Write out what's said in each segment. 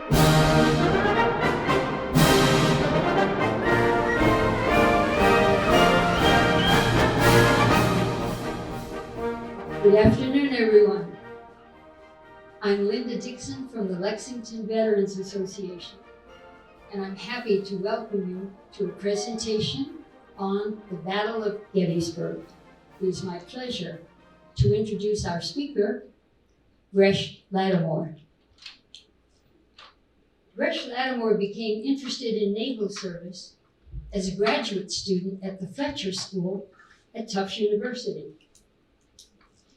Good afternoon, everyone. I'm Linda Dixon from the Lexington Veterans Association, and I'm happy to welcome you to a presentation on the Battle of Gettysburg. It is my pleasure to introduce our speaker, Gresh Lattimore. Gresh Lattimore became interested in naval service as a graduate student at the Fletcher School at Tufts University.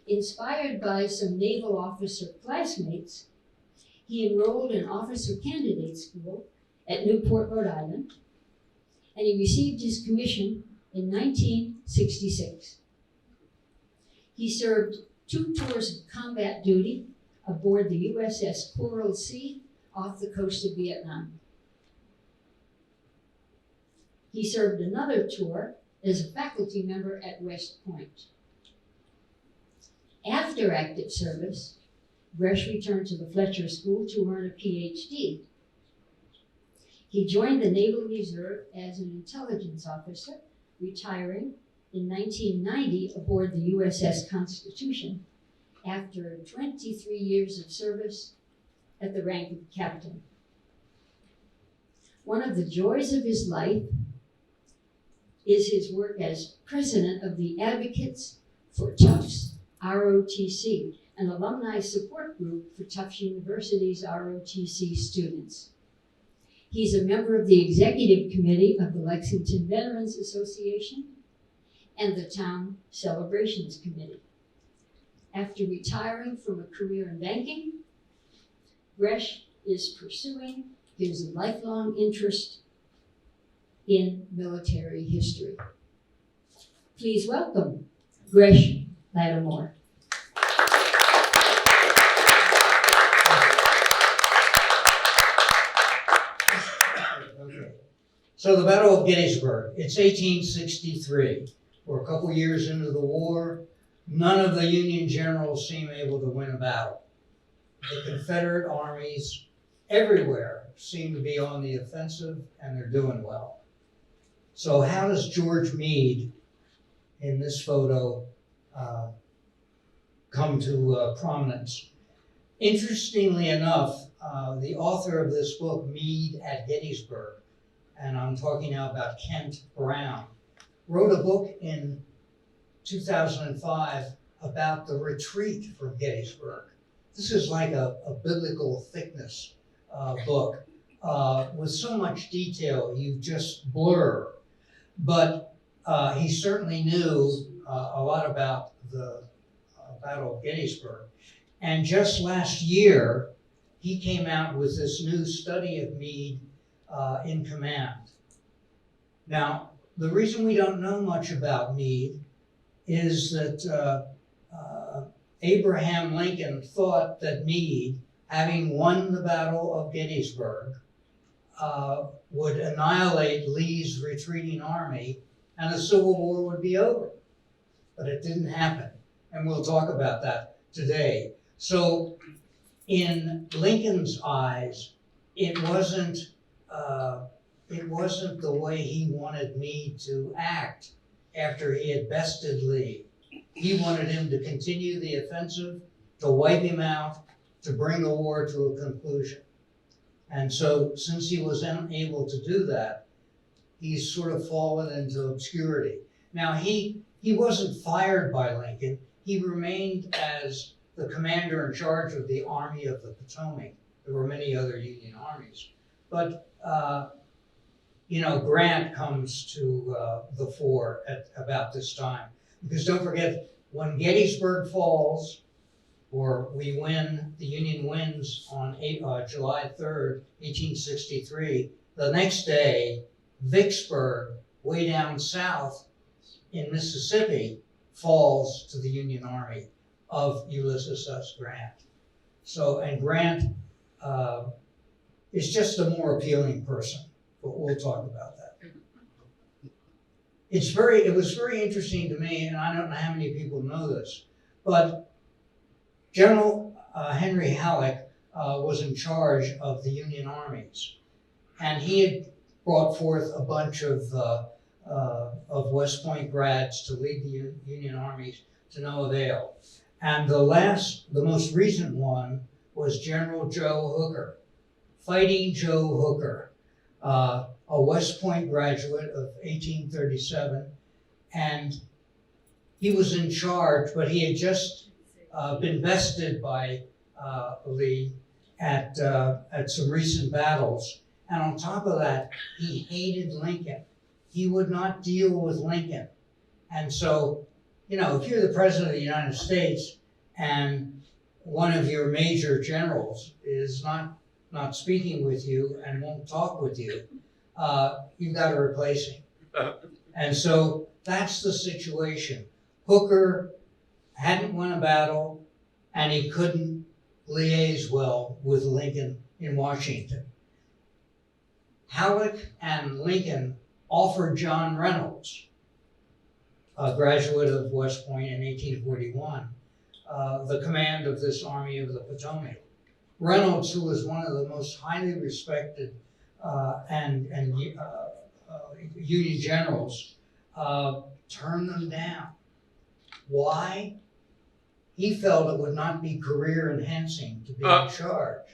Inspired by some naval officer classmates, he enrolled in officer candidate school at Newport, Rhode Island, and he received his commission in 1966. He served 2 tours of combat duty aboard the USS Coral Sea off the coast of Vietnam. He served another tour as a faculty member at West Point. After active service, Gresh returned to the Fletcher School to earn a PhD. He joined the Naval Reserve as an intelligence officer, retiring in 1990 aboard the USS Constitution after 23 years of service at the rank of captain. One of the joys of his life is his work as president of the Advocates for Tufts ROTC, an alumni support group for Tufts University's ROTC students. He's a member of the executive committee of the Lexington Veterans Association and the Town Celebrations Committee. After retiring from a career in banking, Gresh is pursuing his lifelong interest in military history. Please welcome Gresh Lattimore. Okay. So the Battle of Gettysburg, it's 1863. We're a couple years into the war. None of the Union generals seem able to win a battle. The Confederate armies everywhere seem to be on the offensive, and they're doing well. So how does George Meade, in this photo, come to prominence? Interestingly enough, the author of this book, Meade at Gettysburg, and I'm talking now about Kent Brown, wrote a book in 2005 about the retreat from Gettysburg. This is like a biblical thickness book with so much detail you just blur. But he certainly knew a lot about the Battle of Gettysburg. And just last year, he came out with this new study of Meade in command. Now, the reason we don't know much about Meade is that Abraham Lincoln thought that Meade, having won the Battle of Gettysburg, would annihilate Lee's retreating army and the Civil War would be over. But it didn't happen, and we'll talk about that today. So in Lincoln's eyes, it wasn't the way he wanted Meade to act after he had bested Lee. He wanted him to continue the offensive, to wipe him out, to bring the war to a conclusion. And so since he was unable to do that, he's sort of fallen into obscurity. Now he wasn't fired by Lincoln. He remained as the commander in charge of the Army of the Potomac. There were many other Union armies. But Grant comes to the fore at about this time. Because don't forget, when Gettysburg falls, or we win, the Union wins on July 3rd, 1863, the next day, Vicksburg, way down south in Mississippi, falls to the Union Army of Ulysses S. Grant. So, and Grant is just a more appealing person, but we'll talk about that. It was very interesting to me, and I don't know how many people know this, but General Henry Halleck was in charge of the Union armies. And he had brought forth a bunch of West Point grads to lead the Union armies to no avail. And the most recent one was General Joe Hooker, Fighting Joe Hooker, a West Point graduate of 1837. And he was in charge, but he had just been bested by Lee at some recent battles. And on top of that, he hated Lincoln. He would not deal with Lincoln. And so, you know, if you're the president of the United States and one of your major generals is not speaking with you and won't talk with you, you've got to replace him. And so that's the situation. Hooker hadn't won a battle, and he couldn't liaise well with Lincoln in Washington. Halleck and Lincoln offered John Reynolds, a graduate of West Point in 1841, the command of this Army of the Potomac. Reynolds, who was one of the most highly respected Union generals, turned them down. Why? He felt it would not be career enhancing to be in charge.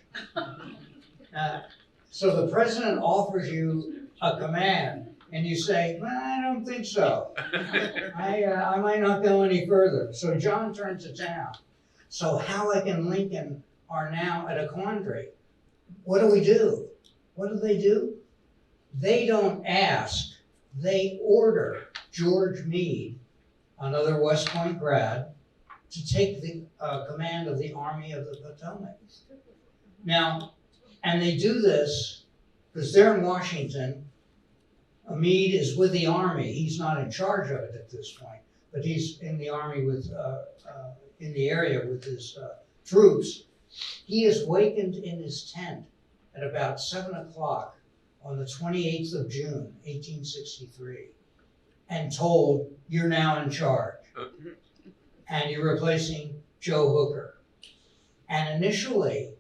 So the president offers you a command, and you say, well, I don't think so. I might not go any further. So John turns it down. So Halleck and Lincoln are now at a quandary. What do we do? What do? They don't ask. They order George Meade, another West Point grad, to take the command of the Army of the Potomac. Now, and they do this because they're in Washington. Meade is with the Army. He's not in charge of it at this point, but he's in the Army with, in the area with his troops. He is wakened in his tent at about 7 o'clock on the 28th of June, 1863, and told, you're now in charge. And you're replacing Joe Hooker. And initially,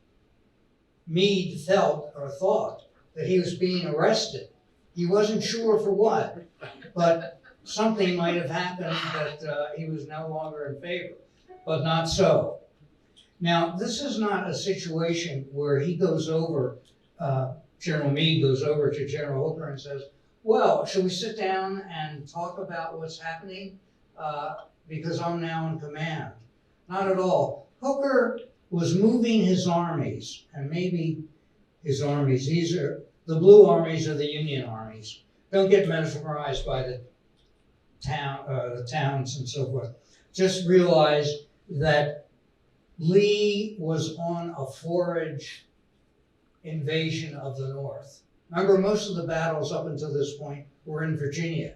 Meade felt or thought that he was being arrested. He wasn't sure for what, but something might have happened that he was no longer in favor, but not so. Now, this is not a situation where he goes over, General Meade goes over to General Hooker and says, well, should we sit down and talk about what's happening? Because I'm now in command. Not at all. Hooker was moving his armies, and maybe his armies, these are, the blue armies are the Union armies. Don't get mesmerized by the towns and so forth. Just realize that Lee was on a forage invasion of the North. Remember, most of the battles up until this point were in Virginia.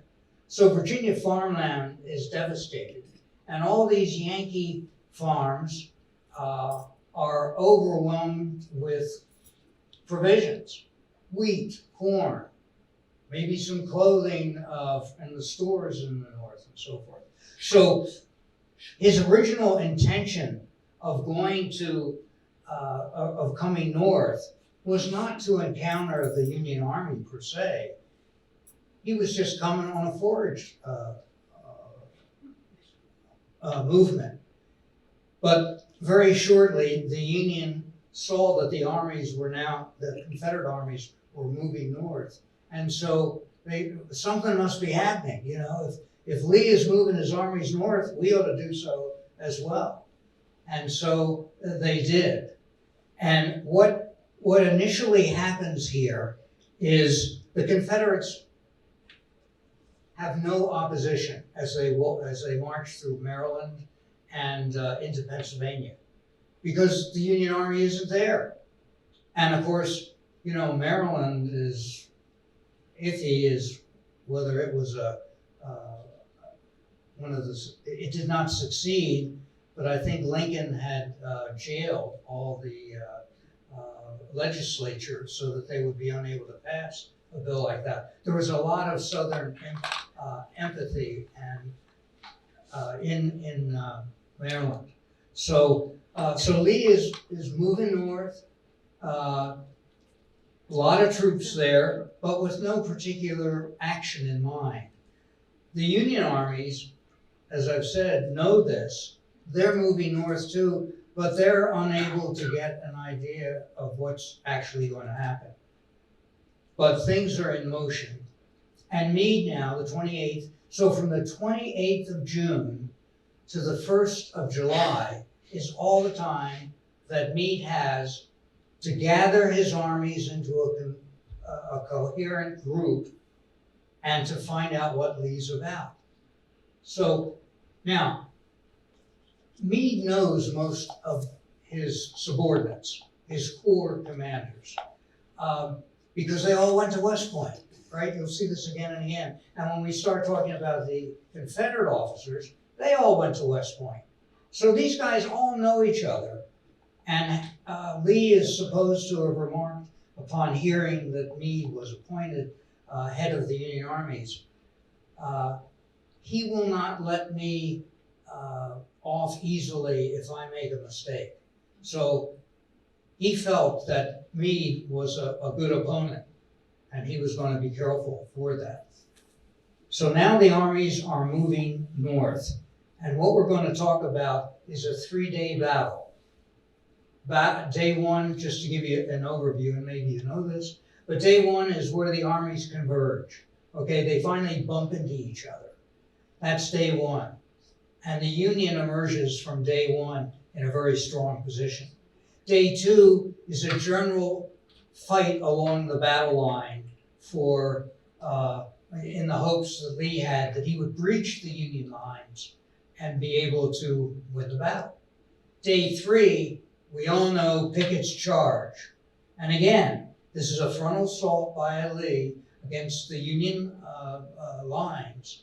So Virginia farmland is devastated, and all these Yankee farms are overwhelmed with provisions, wheat, corn, maybe some clothing in the stores in the North and so forth. So his original intention of going to, of coming north was not to encounter the Union Army per se. He was just coming on a forage movement. But very shortly, the Union saw that the armies were now, the Confederate armies were moving north. And so something must be happening, you know. If Lee is moving his armies north, we ought to do so as well. And so they did. And what initially happens here is the Confederates have no opposition as they march through Maryland and into Pennsylvania, because the Union Army isn't there. And of course, you know, Maryland is iffy as whether it was it did not succeed, but I think Lincoln had jailed all the legislature so that they would be unable to pass a bill like that. There was a lot of Southern empathy and in Maryland. So Lee is moving north. A lot of troops there, but with no particular action in mind. The Union armies, as I've said, know this. They're moving north too, but they're unable to get an idea of what's actually going to happen. But things are in motion. And Meade now, the 28th, so from the 28th of June to the 1st of July is all the time that Meade has to gather his armies into a coherent group and to find out what Lee's about. So now, Meade knows most of his subordinates, his corps commanders, because they all went to West Point, right? You'll see this again and again. And when we start talking about the Confederate officers, they all went to West Point. So these guys all know each other. And Lee is supposed to have remarked upon hearing that Meade was appointed head of the Union armies, he will not let me off easily if I make a mistake. So he felt that Meade was a good opponent, and he was going to be careful for that. So now the armies are moving north, and what we're going to talk about is a 3-day battle. Day one, just to give you an overview, and maybe you know this, but day one is where the armies converge. Okay, they finally bump into each other. That's day one. And the Union emerges from day one in a very strong position. Day two is a general fight along the battle line for, in the hopes that Lee had that he would breach the Union lines and be able to win the battle. Day three, we all know Pickett's charge. And again, this is a frontal assault by Lee against the Union lines.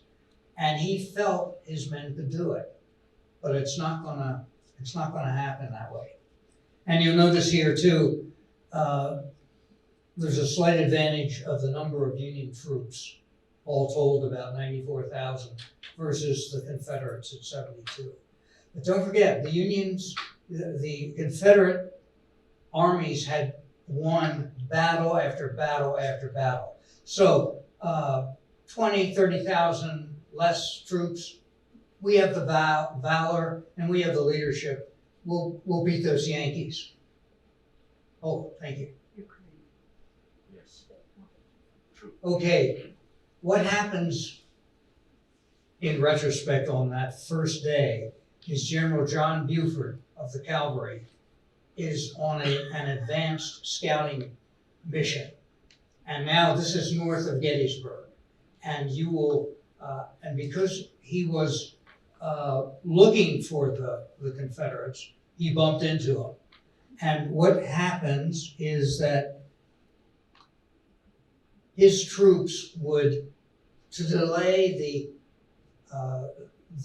And he felt his men could do it. But it's not gonna happen that way. And you'll notice here too, there's a slight advantage of the number of Union troops, all told about 94,000 versus the Confederates at 72. But don't forget, the Confederate armies had won battle after battle after battle. So 20, 30,000 less troops, we have the valor and we have the leadership. We'll beat those Yankees. Oh, thank you. Yes. True. Okay, what happens in retrospect on that first day is General John Buford of the cavalry is on an advanced scouting mission. And now this is north of Gettysburg. And you will, and because he was looking for the Confederates, he bumped into them. And what happens is that his troops would, to delay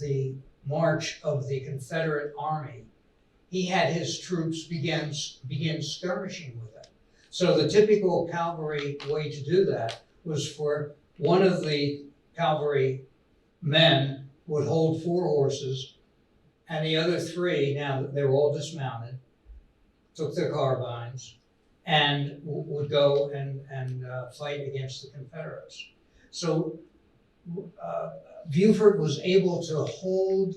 the march of the Confederate army, he had his troops begin skirmishing with them. So the typical cavalry way to do that was for one of the cavalry men would hold 4 horses, and the other 3, now they were all dismounted, took their carbines, and would go and fight against the Confederates. So Buford was able to hold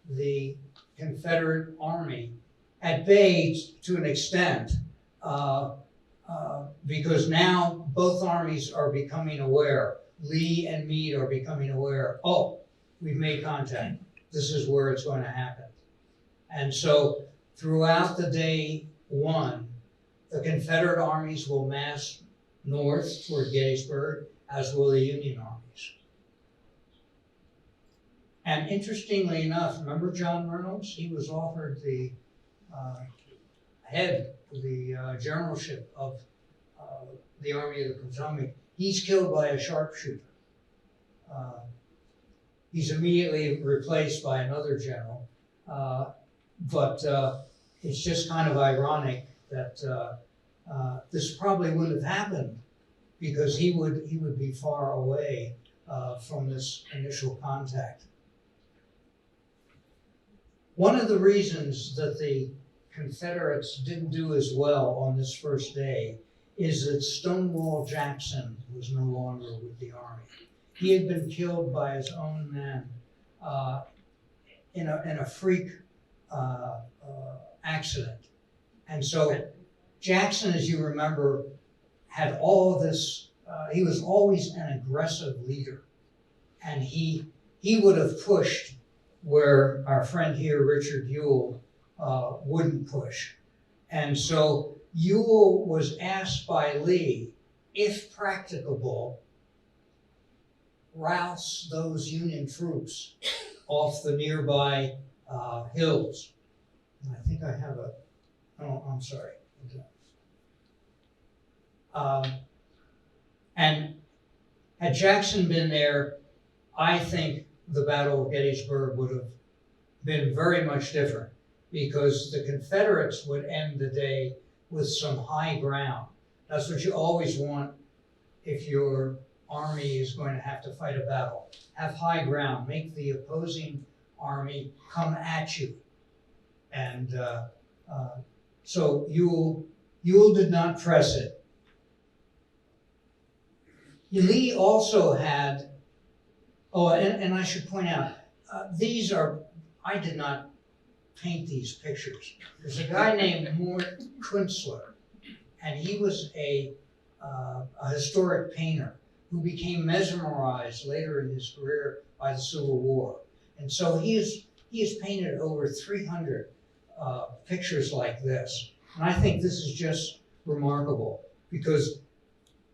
the Confederate army at bay to an extent because now both armies are becoming aware. Lee and Meade are becoming aware, oh, we've made contact. This is where it's going to happen. And so throughout the day one, the Confederate armies will mass north toward Gettysburg, as will the Union armies. And interestingly enough, remember John Reynolds? He was offered the the generalship of the Army of the Potomac. He's killed by a sharpshooter. He's immediately replaced by another general. But it's just kind of ironic that this probably wouldn't have happened because he would be far away from this initial contact. One of the reasons that the Confederates didn't do as well on this first day is that Stonewall Jackson was no longer with the army. He had been killed by his own men in a freak accident. And so Jackson, as you remember, had all this, he was always an aggressive leader. And he would have pushed where our friend here, Richard Ewell, wouldn't push. And so Ewell was asked by Lee, if practicable, rouse those Union troops off the nearby hills. And I think I have I'm sorry. And had Jackson been there, I think the Battle of Gettysburg would have been very much different, because the Confederates would end the day with some high ground. That's what you always want if your army is going to have to fight a battle. Have high ground, make the opposing army come at you. And so Ewell did not press it. Lee also had, and I should point out, I did not paint these pictures. There's a guy named Mort Kunstler, and he was a historic painter who became mesmerized later in his career by the Civil War. And so he has painted over 300 pictures like this. And I think this is just remarkable, because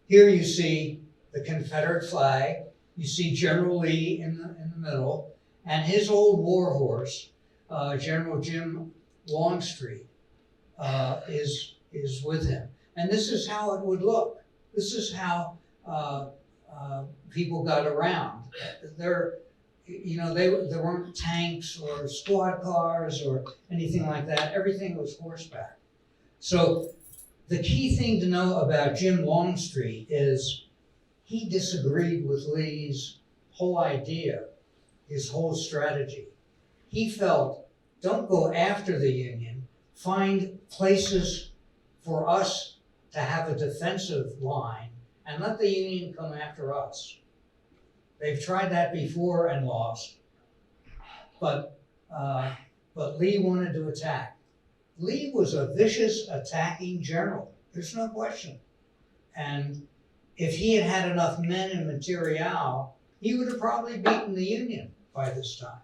here you see the Confederate flag, you see General Lee in the middle, and his old war horse, General Jim Longstreet, is with him. And this is how it would look. This is how people got around. There weren't tanks or squad cars or anything like that. Everything was horseback. So the key thing to know about Jim Longstreet is he disagreed with Lee's whole idea, his whole strategy. He felt, don't go after the Union, find places for us to have a defensive line and let the Union come after us. They've tried that before and lost, but Lee wanted to attack. Lee was a vicious attacking general, there's no question. And if he had had enough men and material, he would have probably beaten the Union by this time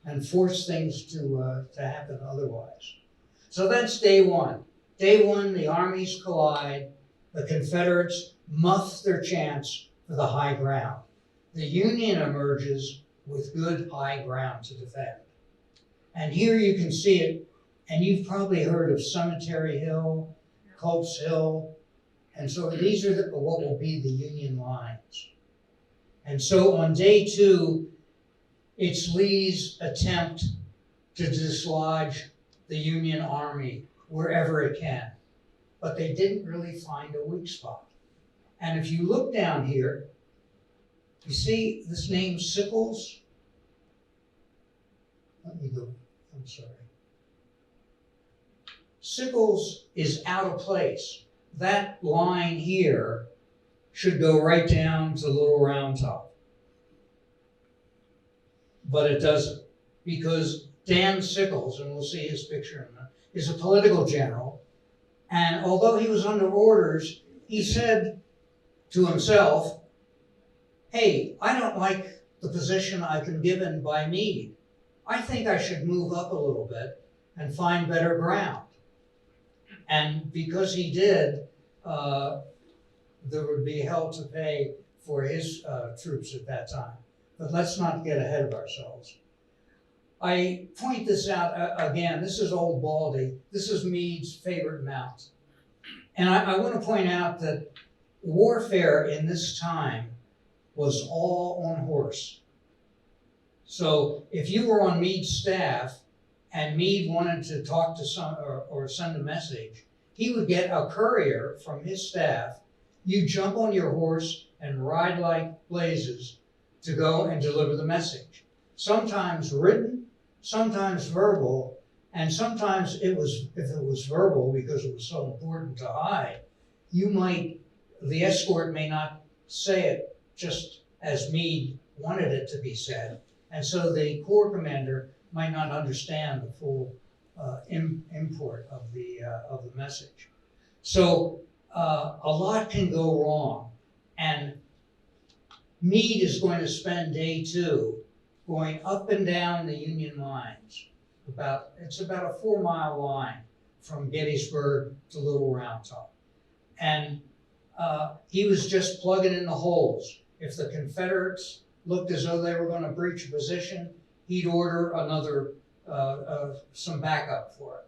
and forced things to happen otherwise. So that's day one. Day one, the armies collide. The Confederates muff their chance for the high ground. The Union emerges with good high ground to defend. And here you can see it, and you've probably heard of Cemetery Hill, Culp's Hill, and so these are what will be the Union lines. And so on day two, it's Lee's attempt to dislodge the Union Army wherever it can. But they didn't really find a weak spot. And if you look down here, you see this name Sickles? Let me go, I'm sorry. Sickles is out of place. That line here should go right down to Little Round Top. But it doesn't, because Dan Sickles, and we'll see his picture in a minute, is a political general. And although he was under orders, he said to himself, hey, I don't like the position I've been given by Meade. I think I should move up a little bit and find better ground. And because he did, there would be hell to pay for his troops at that time. But let's not get ahead of ourselves. I point this out again. This is Old Baldy. This is Meade's favorite mount. And I want to point out that warfare in this time was all on horse. So if you were on Meade's staff and Meade wanted to talk to some or send a message, he would get a courier from his staff. You jump on your horse and ride like blazes to go and deliver the message. Sometimes written, sometimes verbal, And sometimes if it was verbal, because it was so important to hide, the escort may not say it just as Meade wanted it to be said. And so the Corps commander might not understand the full import of the message. So a lot can go wrong. And Meade is going to spend day 2 going up and down the Union lines. It's about a 4-mile line from Gettysburg to Little Round Top. And he was just plugging in the holes. If the Confederates looked as though they were going to breach a position, he'd order some backup for it.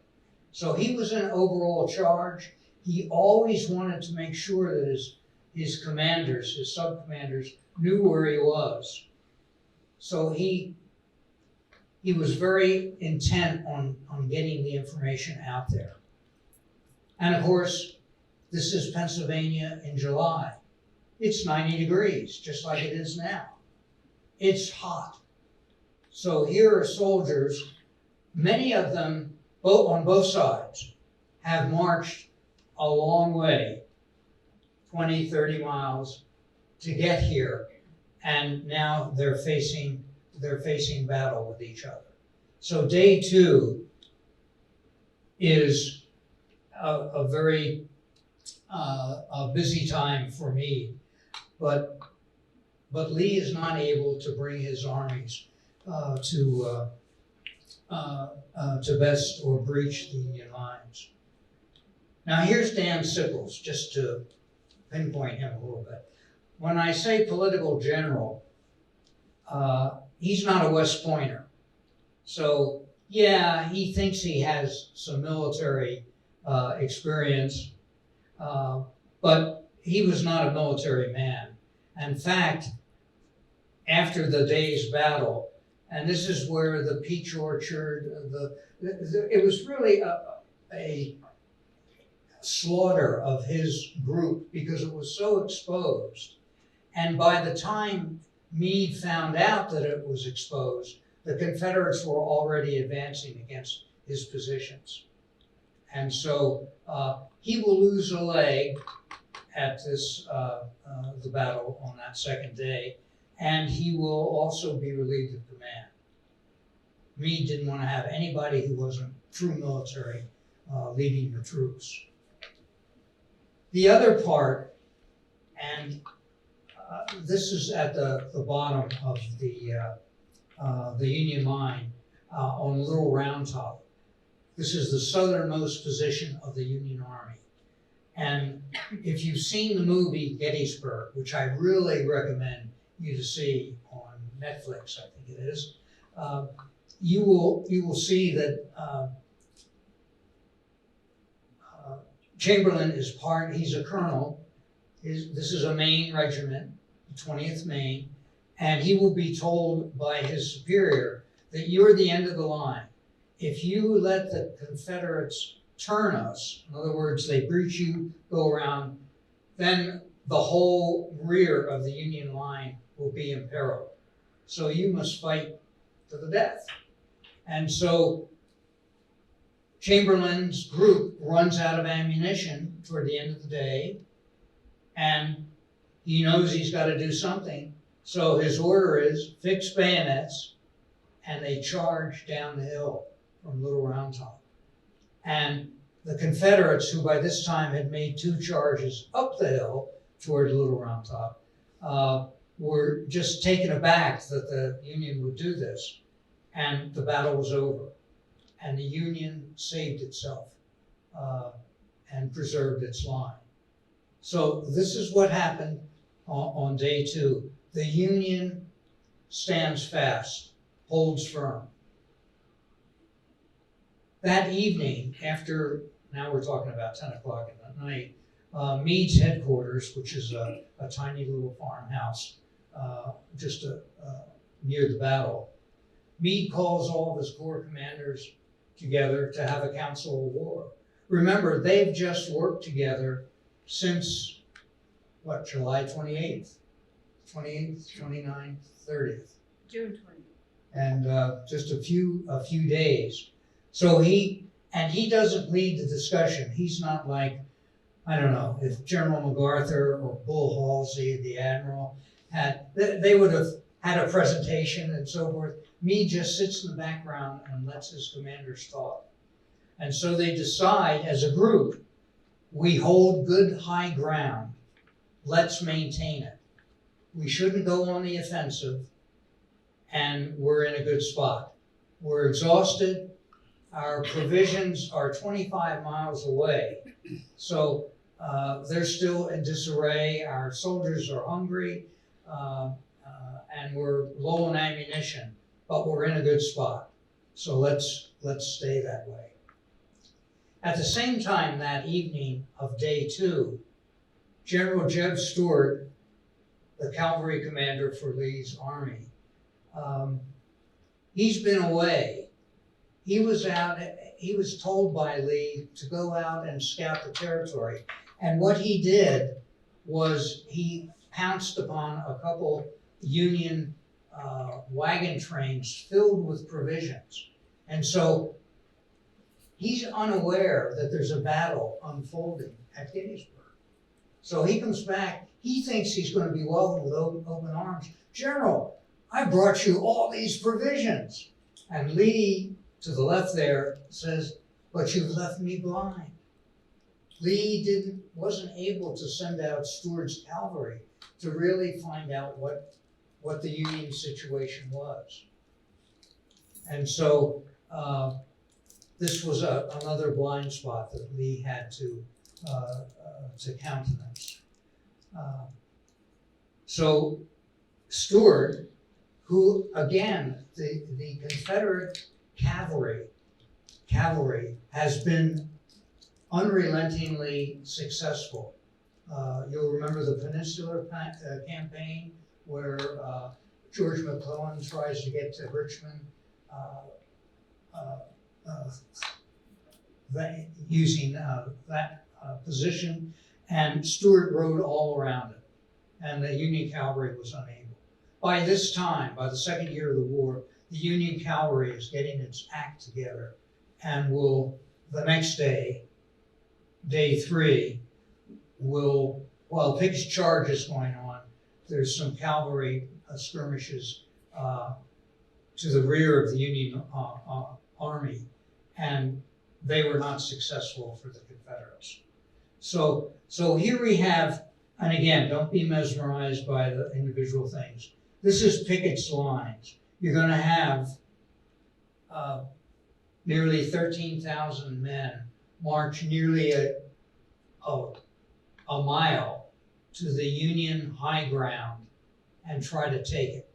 So he was in overall charge. He always wanted to make sure that his commanders, his sub-commanders, knew where he was. So he was very intent on getting the information out there. And of course, this is Pennsylvania in July. It's 90 degrees, just like it is now. It's hot. So here are soldiers, many of them on both sides, have marched a long way, 20, 30 miles to get here. And now they're facing battle with each other. So day 2 is a very busy time for me, but Lee is not able to bring his armies to best or breach the Union lines. Now here's Dan Sickles, just to pinpoint him a little bit. When I say political general, he's not a West Pointer. So yeah, he thinks he has some military experience, but he was not a military man. In fact, after the day's battle, and this is where the peach orchard, it was really a slaughter of his group because it was so exposed. And by the time Meade found out that it was exposed, the Confederates were already advancing against his positions. And so he will lose a leg at the battle on that second day, and he will also be relieved of command. Meade didn't want to have anybody who wasn't true military leading the troops. The other part, and this is at the bottom of the Union line on Little Round Top. This is the southernmost position of the Union Army. And if you've seen the movie Gettysburg, which I really recommend you to see on Netflix, I think it is, you will see that Chamberlain he's a colonel. This is a Maine regiment, the 20th Maine, and he will be told by his superior that you're the end of the line. If you let the Confederates turn us, in other words, they breach you, go around, then the whole rear of the Union line will be imperiled. So you must fight to the death. And so Chamberlain's group runs out of ammunition toward the end of the day, and he knows he's got to do something. So his order is fix bayonets, and they charge down the hill from Little Round Top. And the Confederates, who by this time had made 2 charges up the hill toward Little Round Top, were just taken aback that the Union would do this, and the battle was over. And the Union saved itself and preserved its line. So this is what happened on day 2. The Union stands fast, holds firm. That evening, now we're talking about 10 o'clock at night, Meade's headquarters, which is a tiny little farmhouse just near the battle, Meade calls all of his corps commanders together to have a council of war. Remember, they've just worked together since, July 28th, 29th, 30th. June 20th. And just a few days. So he doesn't lead the discussion. He's not like, I don't know, if General MacArthur or Bull Halsey, the admiral, they would have had a presentation and so forth. Meade just sits in the background and lets his commanders talk. And so they decide as a group, we hold good high ground. Let's maintain it. We shouldn't go on the offensive, and we're in a good spot. We're exhausted. Our provisions are 25 miles away, so they're still in disarray. Our soldiers are hungry, and we're low on ammunition, but we're in a good spot. So let's stay that way. At the same time that evening of day 2, General Jeb Stuart, the cavalry commander for Lee's army, he's been away. He was told by Lee to go out and scout the territory. And what he did was he pounced upon a couple Union wagon trains filled with provisions. And so he's unaware that there's a battle unfolding at Gettysburg. So he comes back, he thinks he's going to be welcomed with open arms. General, I brought you all these provisions. And Lee, to the left there, says, but you've left me blind. Lee wasn't able to send out Stuart's cavalry to really find out what the Union situation was. And so this was another blind spot that Lee had to countenance. So Stuart, who again, the Confederate cavalry has been unrelentingly successful. You'll remember the Peninsular Campaign, where George McClellan tries to get to Richmond using that position, and Stuart rode all around it, and the Union cavalry was unable. By this time, by the second year of the war, the Union cavalry is getting its act together, and will, the next day, day 3, while Pick's charge is going on, there's some cavalry skirmishes to the rear of the Union army, and they were not successful for the Confederates. So here we have, and again, don't be mesmerized by the individual things. This is Pickett's lines. You're going to have nearly 13,000 men march nearly a mile to the Union high ground and try to take it.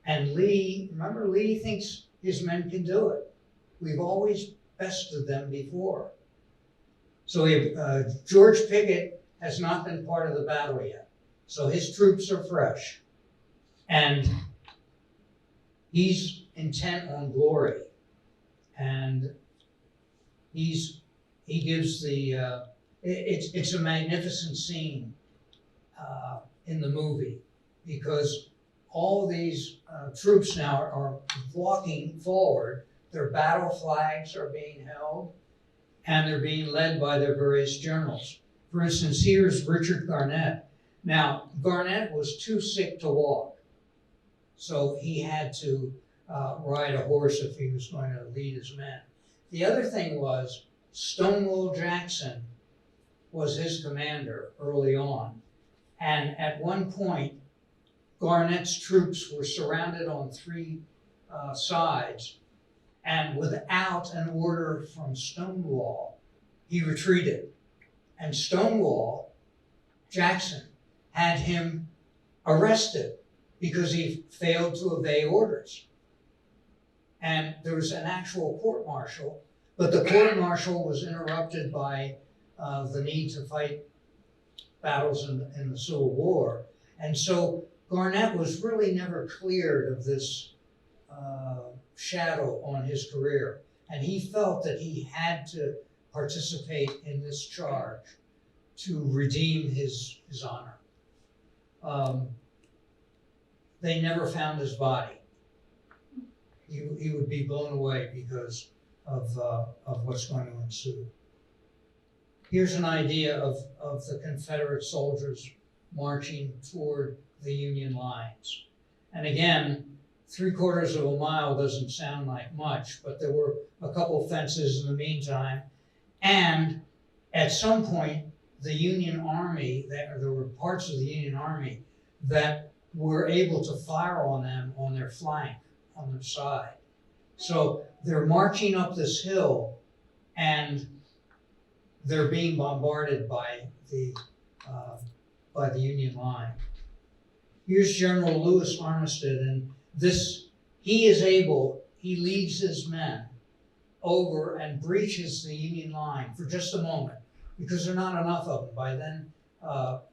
And Lee thinks his men can do it. We've always bested them before. So George Pickett has not been part of the battle yet. So his troops are fresh. And he's intent on glory. And he gives it's a magnificent scene in the movie, because all these troops now are walking forward. Their battle flags are being held, and they're being led by their various generals. For instance, here's Richard Garnett. Now, Garnett was too sick to walk, so he had to ride a horse if he was going to lead his men. The other thing was, Stonewall Jackson was his commander early on. And at one point, Garnett's troops were surrounded on 3 sides, and without an order from Stonewall, he retreated. And Stonewall Jackson had him arrested because he failed to obey orders. And there was an actual court-martial, but the court-martial was interrupted by the need to fight battles in the Civil War. And so Garnett was really never cleared of this shadow on his career. And he felt that he had to participate in this charge to redeem his honor. They never found his body. He would be blown away because of what's going to ensue. Here's an idea of the Confederate soldiers marching toward the Union lines. And again, 3/4 of a mile doesn't sound like much, but there were a couple fences in the meantime. And at some point, the Union Army, there were parts of the Union Army that were able to fire on them on their flank, on their side. So they're marching up this hill and they're being bombarded by the Union line. Here's General Lewis Armistead, and he leads his men over and breaches the Union line for just a moment, because there are not enough of them. By then,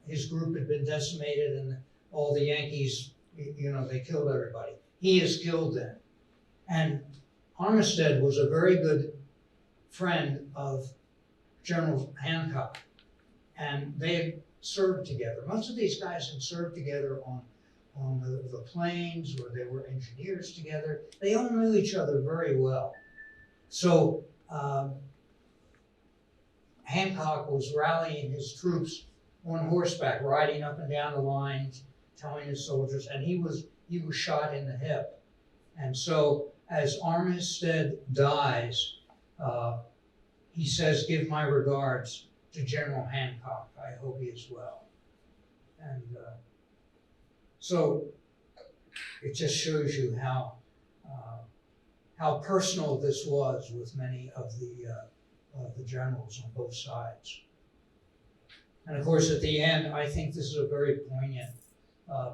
his group had been decimated and all the Yankees, they killed everybody. He is killed then. And Armistead was a very good friend of General Hancock, and they had served together. Most of these guys had served together on the plains, or they were engineers together. They all knew each other very well. So Hancock was rallying his troops on horseback, riding up and down the lines, telling his soldiers, and he was shot in the hip. And so as Armistead dies, he says, "Give my regards to General Hancock. I hope he is well." And so it just shows you how personal this was with many of the generals on both sides. And of course, at the end, I think this is a very poignant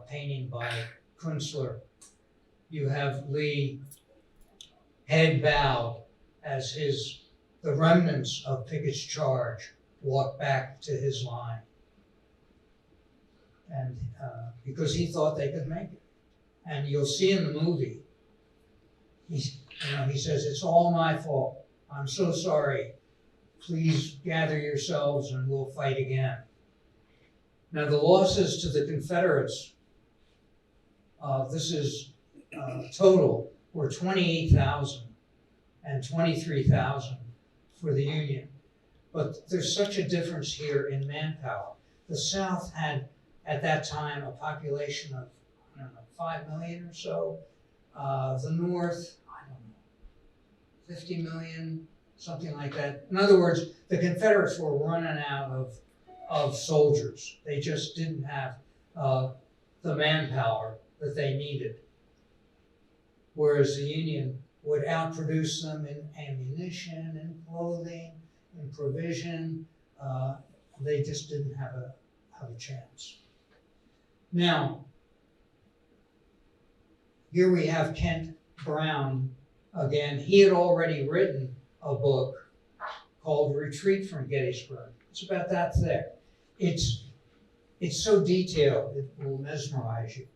painting by Kunstler. You have Lee, head bowed, as the remnants of Pickett's charge walk back to his line. And because he thought they could make it. And you'll see in the movie, he says, "It's all my fault. I'm so sorry. Please gather yourselves and we'll fight again." Now the losses to the Confederates, this is total, were 28,000 and 23,000 for the Union. But there's such a difference here in manpower. The South had, at that time, a population of, 5 million or so. The North, 50 million, something like that. In other words, the Confederates were running out of soldiers. They just didn't have the manpower that they needed. Whereas the Union would outproduce them in ammunition, in clothing, in provision. They just didn't have a chance. Now, here we have Kent Brown again. He had already written a book called Retreat from Gettysburg. It's about that thick. It's so detailed, it will mesmerize you.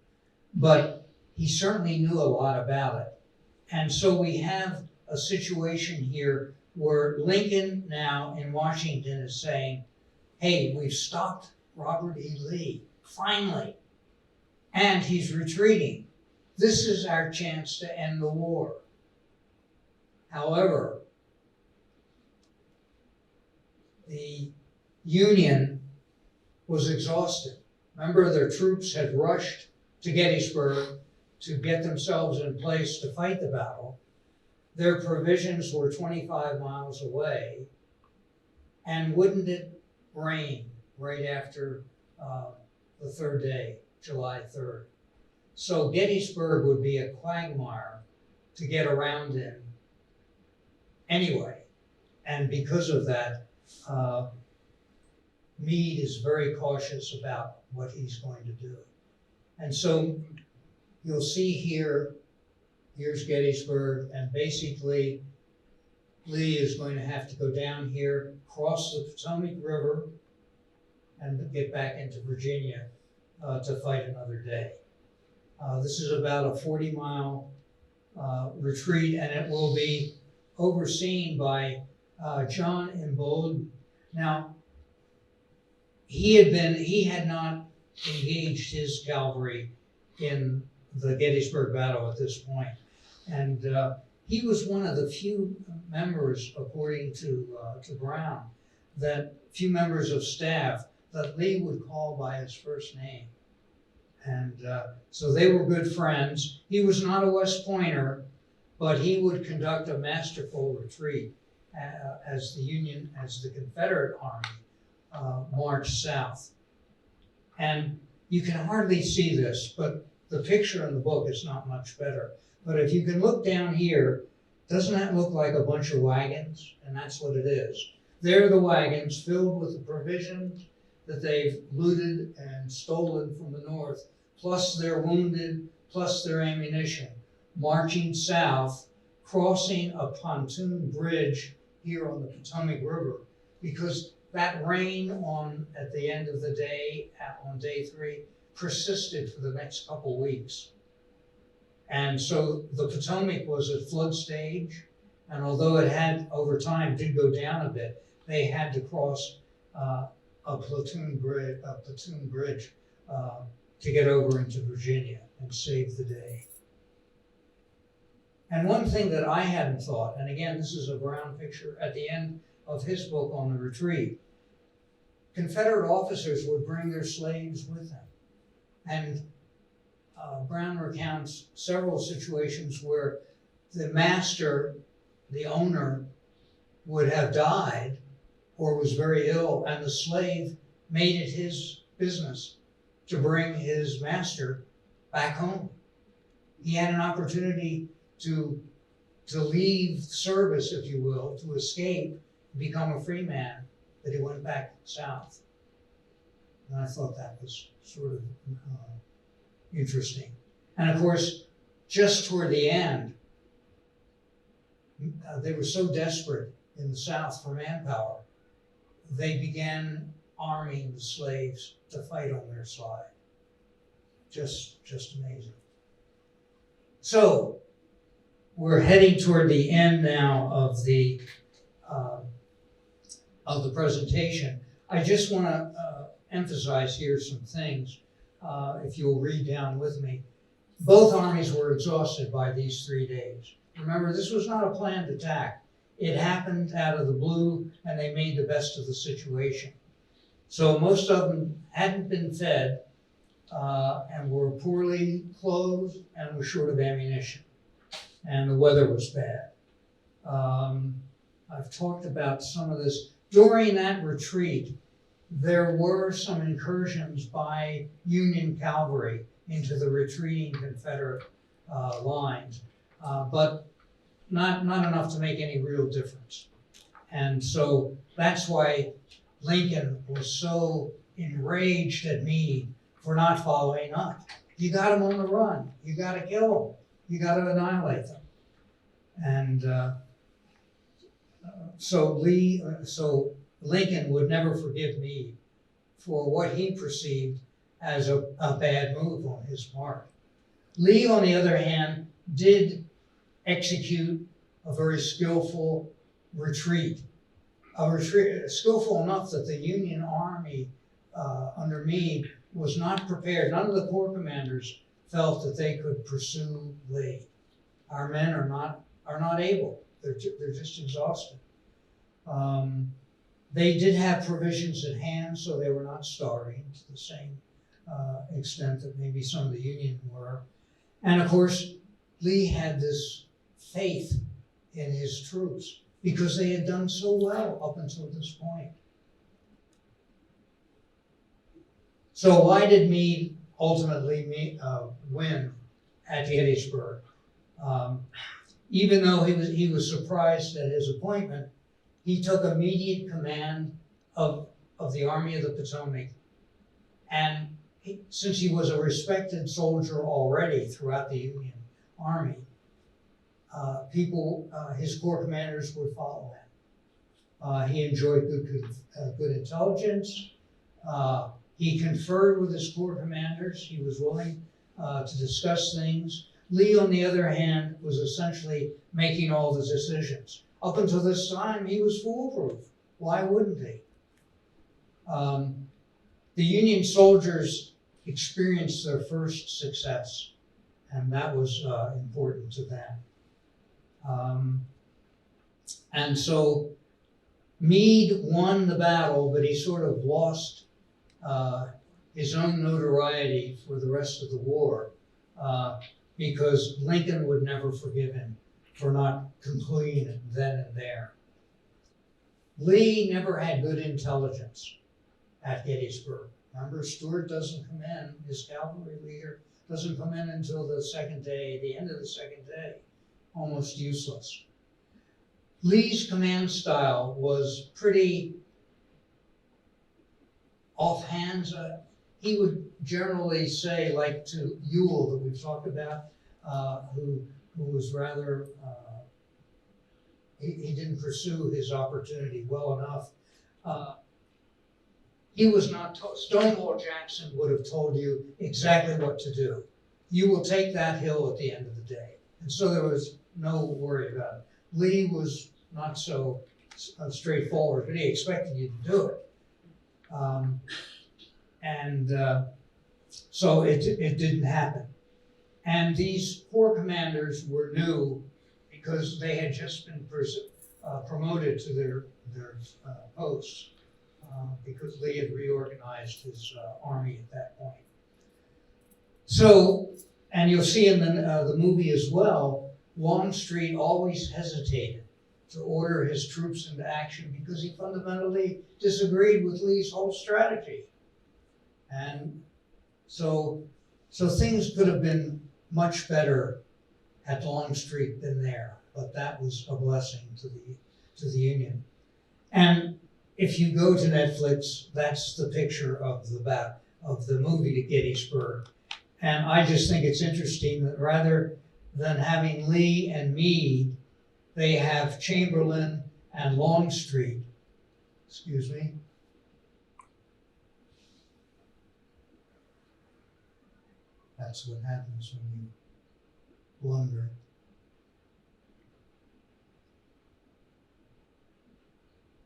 But he certainly knew a lot about it. And so we have a situation here where Lincoln now in Washington is saying, "Hey, we've stopped Robert E. Lee, finally, and he's retreating. This is our chance to end the war." However, the Union was exhausted. Remember, their troops had rushed to Gettysburg to get themselves in place to fight the battle. Their provisions were 25 miles away, and wouldn't it rain right after the third day, July 3rd? So Gettysburg would be a quagmire to get around in anyway. And because of that, Meade is very cautious about what he's going to do. And so you'll see here's Gettysburg, and basically Lee is going to have to go down here, cross the Potomac River, and get back into Virginia to fight another day. This is about a 40-mile retreat, and it will be overseen by John Imboden. Now, he had not engaged his cavalry in the Gettysburg battle at this point. And he was one of the few members, according to Brown, that few members of staff that Lee would call by his first name. And so they were good friends. He was not a West Pointer, but he would conduct a masterful retreat as the Confederate Army marched south. And you can hardly see this, but the picture in the book is not much better. But if you can look down here, doesn't that look like a bunch of wagons? And that's what it is. They're the wagons filled with the provisions that they've looted and stolen from the north, plus their wounded, plus their ammunition, marching south, crossing a pontoon bridge here on the Potomac River, because that rain at the end of the day, on day 3, persisted for the next couple weeks. And so the Potomac was at flood stage, and although it had, over time, did go down a bit, they had to cross a platoon bridge to get over into Virginia and save the day. And one thing that I hadn't thought, and again, this is a Brown picture at the end of his book on the retreat, Confederate officers would bring their slaves with them. And Brown recounts several situations where the master, the owner, would have died or was very ill, and the slave made it his business to bring his master back home. He had an opportunity to leave service, if you will, to escape, become a free man, but he went back south. And I thought that was sort of interesting. And of course, just toward the end, they were so desperate in the South for manpower, they began arming the slaves to fight on their side. Just amazing. So we're heading toward the end now of the presentation. I just want to emphasize here some things, if you'll read down with me. Both armies were exhausted by these 3 days. Remember, this was not a planned attack. It happened out of the blue, and they made the best of the situation. So most of them hadn't been fed and were poorly clothed and were short of ammunition. And the weather was bad. I've talked about some of this. During that retreat, there were some incursions by Union cavalry into the retreating Confederate lines, but not enough to make any real difference. And so that's why Lincoln was so enraged at Meade for not following up. You got them on the run. You got to kill them. You got to annihilate them. And so Lincoln would never forgive Meade for what he perceived as a bad move on his part. Lee, on the other hand, did execute a very skillful retreat. Skillful enough that the Union Army under Meade was not prepared. None of the corps commanders felt that they could pursue Lee. Our men are not able. They're just exhausted. They did have provisions at hand, so they were not starving to the same extent that maybe some of the Union were. And of course, Lee had this faith in his troops because they had done so well up until this point. So why did Meade ultimately win at Gettysburg? Even though he was surprised at his appointment, he took immediate command of the Army of the Potomac. And since he was a respected soldier already throughout the Union Army, his corps commanders would follow him. He enjoyed good intelligence. He conferred with his corps commanders. He was willing to discuss things. Lee, on the other hand, was essentially making all the decisions. Up until this time, he was foolproof. Why wouldn't he? The Union soldiers experienced their first success, and that was important to them. And so Meade won the battle, but he sort of lost his own notoriety for the rest of the war because Lincoln would never forgive him for not concluding it then and there. Lee never had good intelligence at Gettysburg. Remember, Stuart doesn't come in, his cavalry leader doesn't come in until the second day, the end of the second day, almost useless. Lee's command style was pretty offhand. He would generally say, like to Ewell that we've talked about, who was rather, he didn't pursue his opportunity well enough. He was not, Stonewall Jackson would have told you exactly what to do. You will take that hill at the end of the day. And so there was no worry about it. Lee was not so straightforward, but he expected you to do it. So it didn't happen. And these four commanders were new because they had just been promoted to their posts because Lee had reorganized his army at that point. So, and you'll see in the movie as well, Longstreet always hesitated to order his troops into action because he fundamentally disagreed with Lee's whole strategy. And so things could have been much better had Longstreet been there, but that was a blessing to the Union. And if you go to Netflix, that's the picture of the movie to Gettysburg. And I just think it's interesting that rather than having Lee and Meade, they have Chamberlain and Longstreet. Excuse me. That's what happens when you blunder.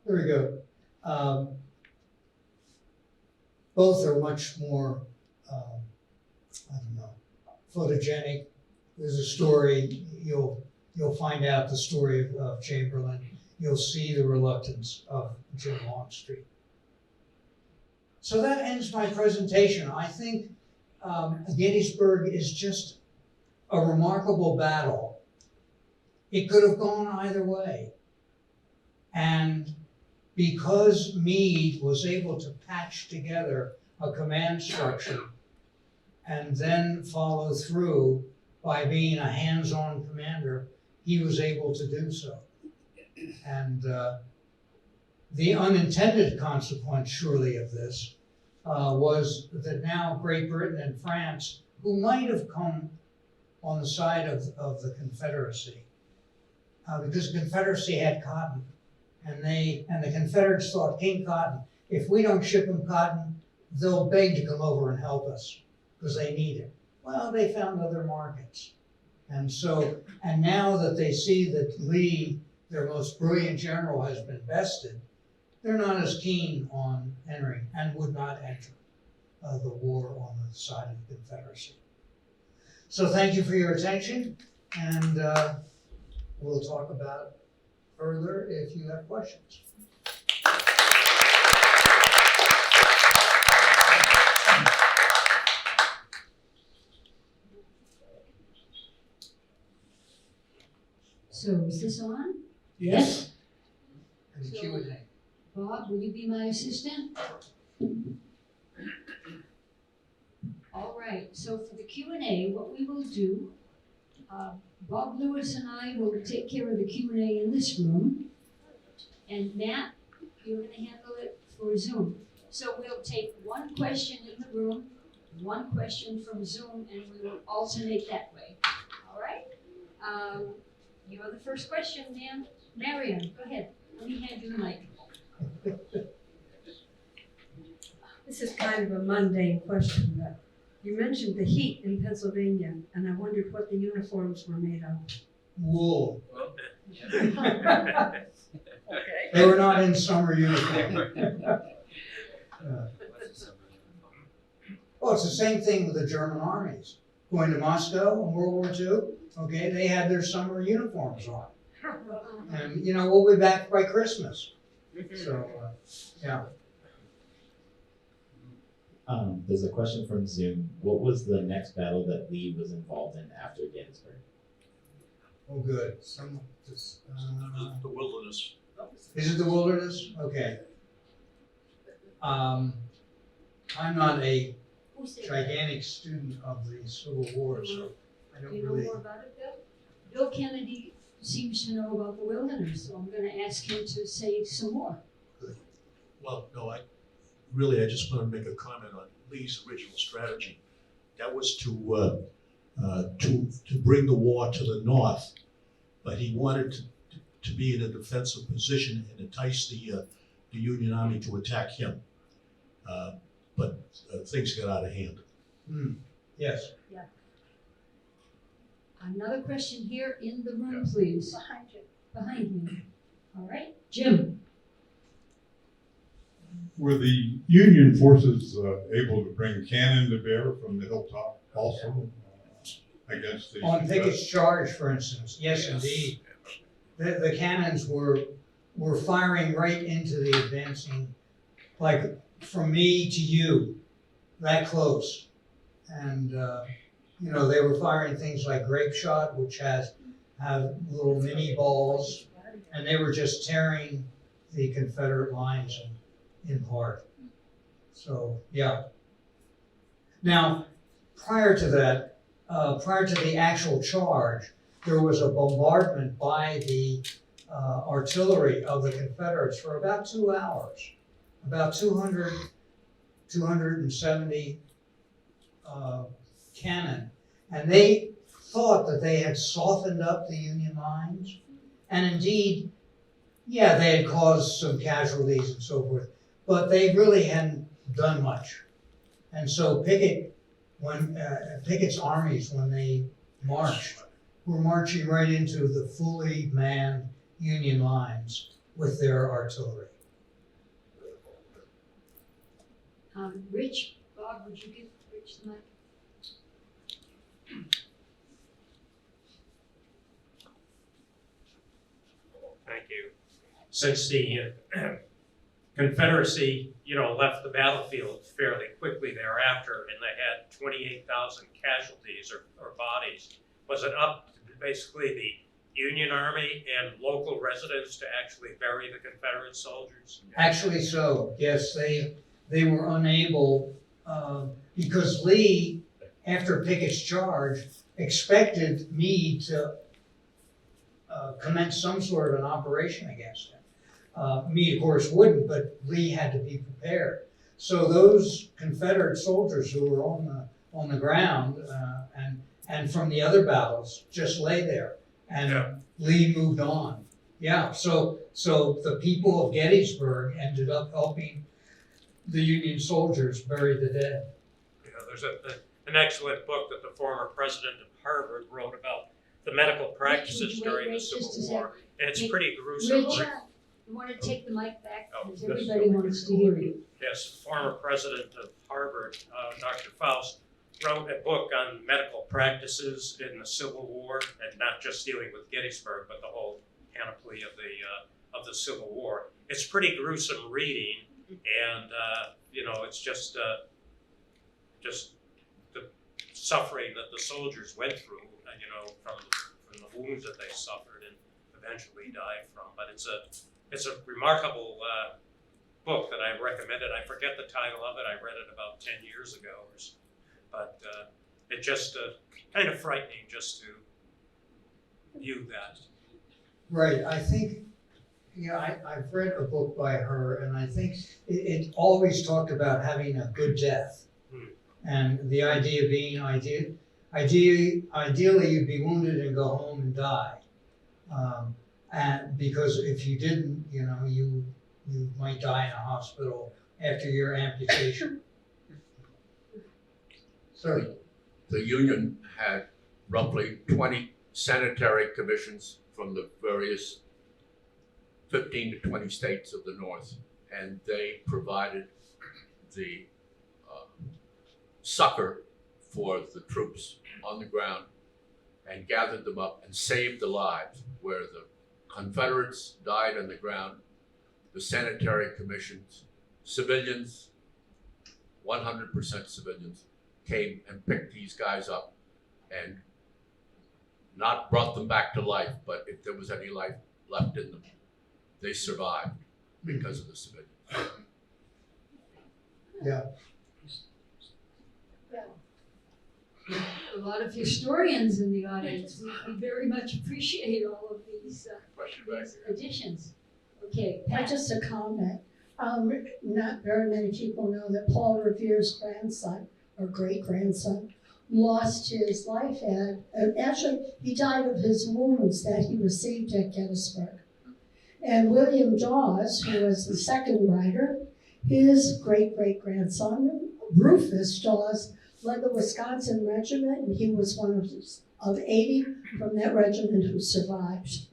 There we go. Both are much more, photogenic. There's a story, you'll find out the story of Chamberlain. You'll see the reluctance of Jim Longstreet. So that ends my presentation. I think Gettysburg is just a remarkable battle. It could have gone either way. And because Meade was able to patch together a command structure and then follow through by being a hands-on commander, he was able to do so. And the unintended consequence, surely, of this was that now Great Britain and France, who might have come on the side of the Confederacy, because the Confederacy had cotton, and the Confederates thought, King Cotton, if we don't ship them cotton, they'll beg to come over and help us because they need it. Well, they found other markets. And now that they see that Lee, their most brilliant general, has been bested, they're not as keen on entering and would not enter the war on the side of the Confederacy. So thank you for your attention, and we'll talk about it further if you have questions. So is this on? Yes. And the So- Q&A. Bob, will you be my assistant? All right, so for the Q&A, what we will do, Bob Lewis and I will take care of the Q&A in this room. And Matt, you're gonna handle it for Zoom. So we'll take one question in the room, one question from Zoom, and we will alternate that way. All right? You're the first question, ma'am. Marion, go ahead. Let me hand you the mic. This is kind of a mundane question, but you mentioned the heat in Pennsylvania, and I wondered what the uniforms were made of. Wool. Okay. They were not in summer uniform. Well, it's the same thing with the German armies. Going to Moscow in World War II, Okay, they had their summer uniforms on. And, you know, we'll be back by Christmas. So, yeah. There's a question from Zoom. What was the next battle that Lee was involved in after Gettysburg? Oh, good. The wilderness. Is it the Wilderness? Okay. I'm not a Who said that? gigantic student of the Civil War, so I Do don't you know really. more about it, Bill? Bill Kennedy seems to know about the wilderness, so I'm gonna ask him to say some more. Well, no, I just want to make a comment on Lee's original strategy. That was to bring the war to the north, but he wanted to be in a defensive position and entice the Union Army to attack him. But things got out of hand. Yes. Another question here in the room, please. Behind me. All right, Jim. Were the Union forces able to bring cannon to bear from the hilltop also against the? On Pickett's charge, for instance, yes, indeed. The cannons were firing right into the advancing, like from me to you, that close. And, you know, they were firing things like grape shot, which have little mini balls, and they were just tearing the Confederate lines in part. So, yeah. Now, prior to that, prior to the actual charge, there was a bombardment by the artillery of the Confederates for about 2 hours. About 270 cannon. And they thought that they had softened up the Union lines. And indeed, yeah, they had caused some casualties and so forth, but they really hadn't done much. And so Pickett's armies, when they marched, were marching right into the fully manned Union lines with their artillery. Rich, Bob, would you give Rich the mic? Thank you. Since the Confederacy, left the battlefield fairly quickly thereafter, and they had 28,000 casualties or bodies, was it up to basically the Union Army and local residents to actually bury the Confederate soldiers? Actually so, yes, they were unable, because Lee, after Pickett's charge, expected Meade to commence some sort of an operation against him. Meade, of course, wouldn't, but Lee had to be prepared. So those Confederate soldiers who were on the ground and from the other battles just lay there, and Lee moved on. Yeah, so the people of Gettysburg ended up helping the Union soldiers bury the dead. There's an excellent book that the former president of Harvard wrote about the medical practices during the Civil War, and it's pretty gruesome. Rich, you want to take the mic back, Oh, because yes. everybody wants to hear you. Yes, former president of Harvard, Dr. Faust, wrote a book on medical practices in the Civil War, and not just dealing with Gettysburg, but the whole panoply of the Civil War. It's pretty gruesome reading, and it's just the suffering that the soldiers went through, from the wounds that they suffered and eventually died from. But it's a remarkable book that I recommended. I forget the title of it. I read it about 10 years ago, but it just kind of frightening just to view that. Right, I think, I've read a book by her, and I think it always talked about having a good death. And the idea being, ideally you'd be wounded and go home and die. And because if you didn't, you might die in a hospital after your amputation. Sorry. The Union had roughly 20 sanitary commissions from the various 15 to 20 states of the North, and they provided the succor for the troops on the ground and gathered them up and saved the lives, where the Confederates died on the ground, the sanitary commissions, civilians, 100% civilians, came and picked these guys up and not brought them back to life, but if there was any life left in them, they survived because of the civilians. Yeah. A lot of historians in the audience. We very much appreciate all of these additions. Okay, Pat. Just a comment. Not very many people know that Paul Revere's grandson, or great-grandson, lost his life actually, he died of his wounds that he received at Gettysburg. And William Dawes, who was the second writer, his great-great-grandson, Rufus Dawes, led the Wisconsin regiment, and he was one of 80 from that regiment who survived.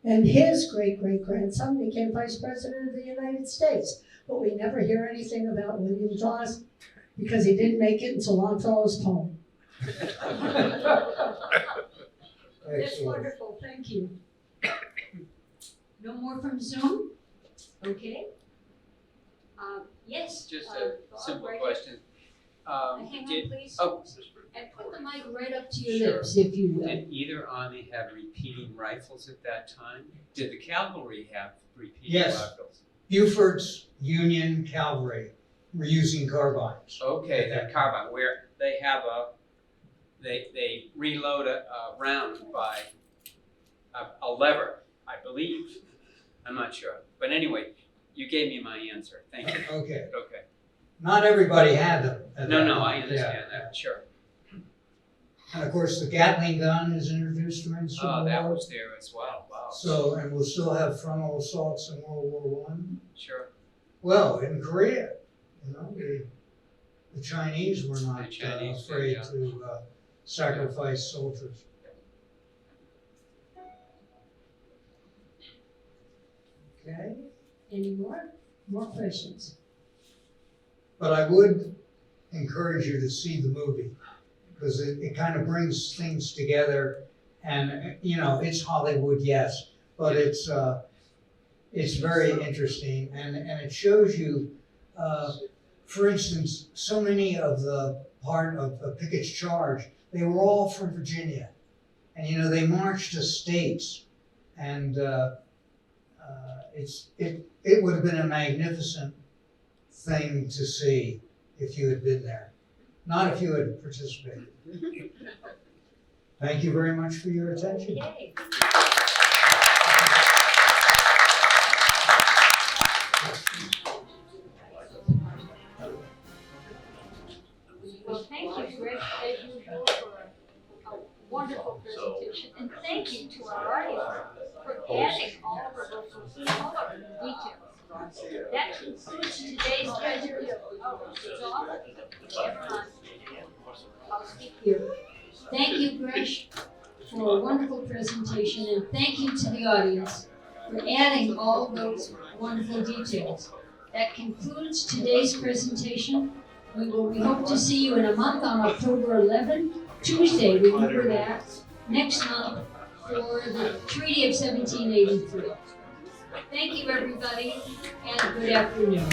And his great-great-grandson became Vice President of the United States. But we never hear anything about William Dawes because he didn't make it until Longfellow's poem. That's wonderful, thank you. No more from Zoom? Okay. Yes. Just Bob, a simple right question. Hang on, please. Oh, And put the mic right up to your lips, if you will. did either army have repeating rifles at that time? Did the cavalry have repeating Yes. rifles? Buford's Union Cavalry were using carbines. Okay, that carbine, where they have they reload a round by a lever, I believe. I'm not sure. But anyway, you gave me my answer. Thank you. Okay. Okay. Not everybody had them. at No, that no, time. I understand Yeah. that, sure. And of course, the Gatling gun is introduced during the Civil Oh, that War. was there as well. Wow. So, and we'll still have frontal assaults in World War I. Sure. Well, in Korea, the Chinese were not The Chinese, afraid yeah. to sacrifice soldiers. Okay, Any more? More questions? but I would encourage you to see the movie because it kind of brings things together, and it's Hollywood, yes, but it's very interesting, and it shows you, for instance, so many of the part of Pickett's charge, they were all from Virginia, and they marched to states, and it would have been a magnificent thing to see if you had been there, not if you had participated. Thank you very much for your attention. Yay. Well, thank you, Gresh, as usual, for a wonderful presentation. And thank you to our audience for adding all of the color and details. That concludes today's presentation. Oh, it's off? Never mind. I'll speak here. Thank you, Gresh, for a wonderful presentation, and thank you to the audience for adding all those wonderful details. That concludes today's presentation. We hope to see you in a month on October 11, Tuesday, remember that, next month for the Treaty of 1783. Thank you, everybody, and good afternoon.